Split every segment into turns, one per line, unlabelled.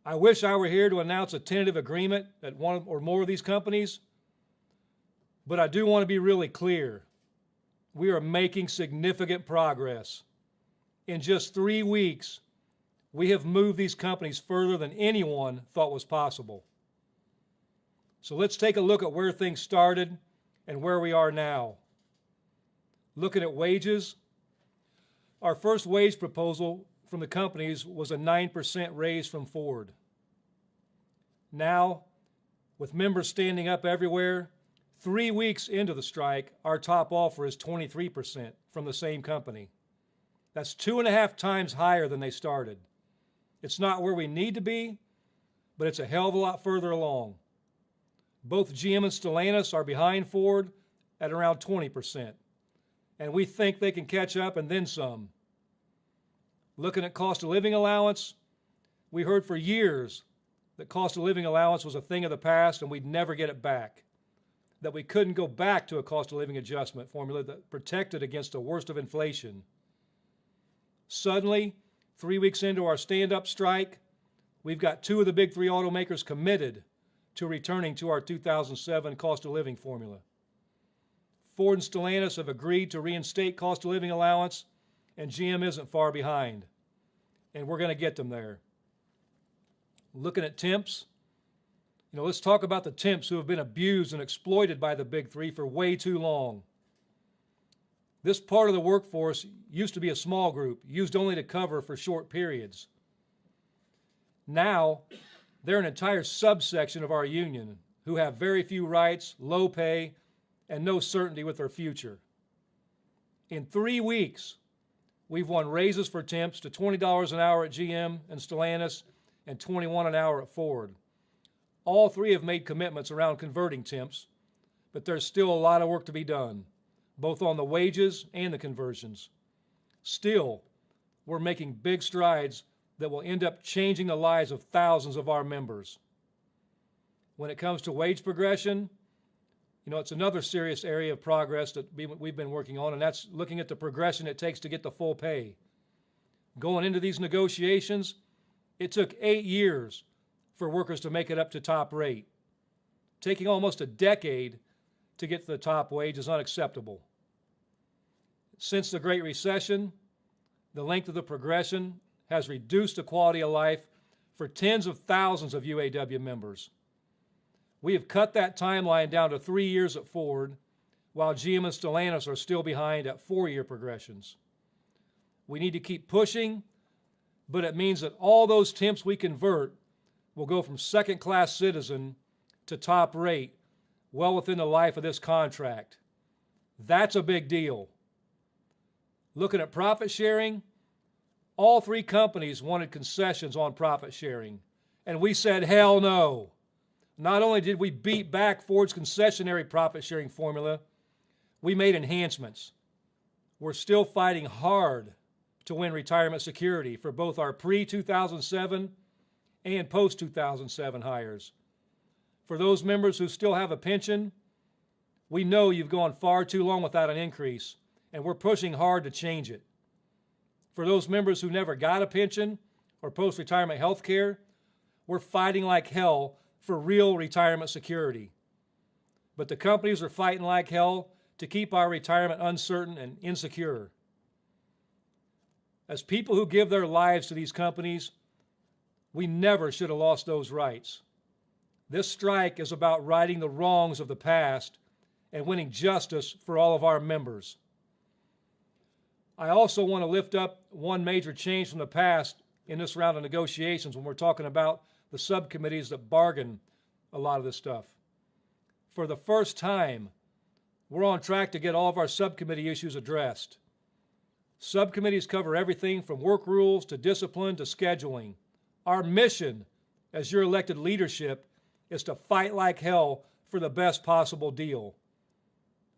I wish I were here to announce a tentative agreement at one or more of these companies, but I do want to be really clear. We are making significant progress. In just 3 weeks, we have moved these companies further than anyone thought was possible. So let's take a look at where things started and where we are now. Looking at wages, our first wage proposal from the companies was a 9% raise from Ford. Now, with members standing up everywhere, 3 weeks into the strike, our top offer is 23% from the same company. That's 2.5 times higher than they started. It's not where we need to be, but it's a hell of a lot further along. Both GM and Stellantis are behind Ford at around 20%, and we think they can catch up and then some. Looking at cost of living allowance, we heard for years that cost of living allowance was a thing of the past and we'd never get it back, that we couldn't go back to a cost of living adjustment formula that protected against the worst of inflation. Suddenly, 3 weeks into our stand-up strike, we've got 2 of the big 3 automakers committed to returning to our 2007 cost of living formula. Ford and Stellantis have agreed to reinstate cost of living allowance, and GM isn't far behind, and we're going to get them there. Looking at temps, let's talk about the temps who have been abused and exploited by the big 3 for way too long. This part of the workforce used to be a small group, used only to cover for short periods. Now, they're an entire subsection of our union who have very few rights, low pay, and no certainty with their future. In 3 weeks, we've won raises for temps to $20 an hour at GM and Stellantis and $21 an hour at Ford. All 3 have made commitments around converting temps, but there's still a lot of work to be done, both on the wages and the conversions. Still, we're making big strides that will end up changing the lives of thousands of our members. When it comes to wage progression, it's another serious area of progress that we've been working on, and that's looking at the progression it takes to get the full pay. Going into these negotiations, it took 8 years for workers to make it up to top rate. Taking almost a decade to get to the top wage is unacceptable. Since the Great Recession, the length of the progression has reduced the quality of life for tens of thousands of UAW members. We have cut that timeline down to 3 years at Ford, while GM and Stellantis are still behind at 4-year progressions. We need to keep pushing, but it means that all those temps we convert will go from second-class citizen to top rate well within the life of this contract. That's a big deal. Looking at profit sharing, all 3 companies wanted concessions on profit sharing, and we said, hell no. Not only did we beat back Ford's concessionary profit sharing formula, we made enhancements. We're still fighting hard to win retirement security for both our pre-2007 and post-2007 hires. For those members who still have a pension, we know you've gone far too long without an increase, and we're pushing hard to change it. For those members who never got a pension or post-retirement health care, we're fighting like hell for real retirement security. But the companies are fighting like hell to keep our retirement uncertain and insecure. As people who give their lives to these companies, we never should have lost those rights. This strike is about righting the wrongs of the past and winning justice for all of our members. I also want to lift up one major change from the past in this round of negotiations when we're talking about the subcommittees that bargain a lot of this stuff. For the first time, we're on track to get all of our subcommittee issues addressed. Subcommittees cover everything from work rules to discipline to scheduling. Our mission as your elected leadership is to fight like hell for the best possible deal.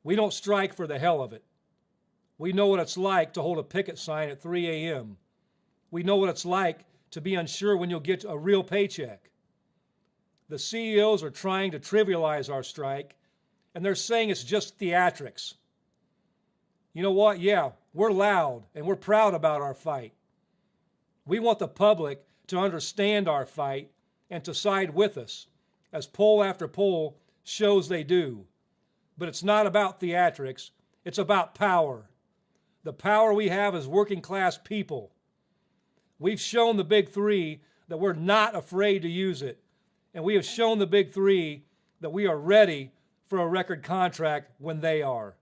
We don't strike for the hell of it. We know what it's like to hold a picket sign at 3 a.m. We know what it's like to be unsure when you'll get a real paycheck. The CEOs are trying to trivialize our strike, and they're saying it's just theatrics. You know what? Yeah, we're loud, and we're proud about our fight. We want the public to understand our fight and to side with us, as poll after poll shows they do. But it's not about theatrics, it's about power. The power we have as working class people. We've shown the big three that we're not afraid to use it. And we have shown the big three that we are ready for a record contract when they are.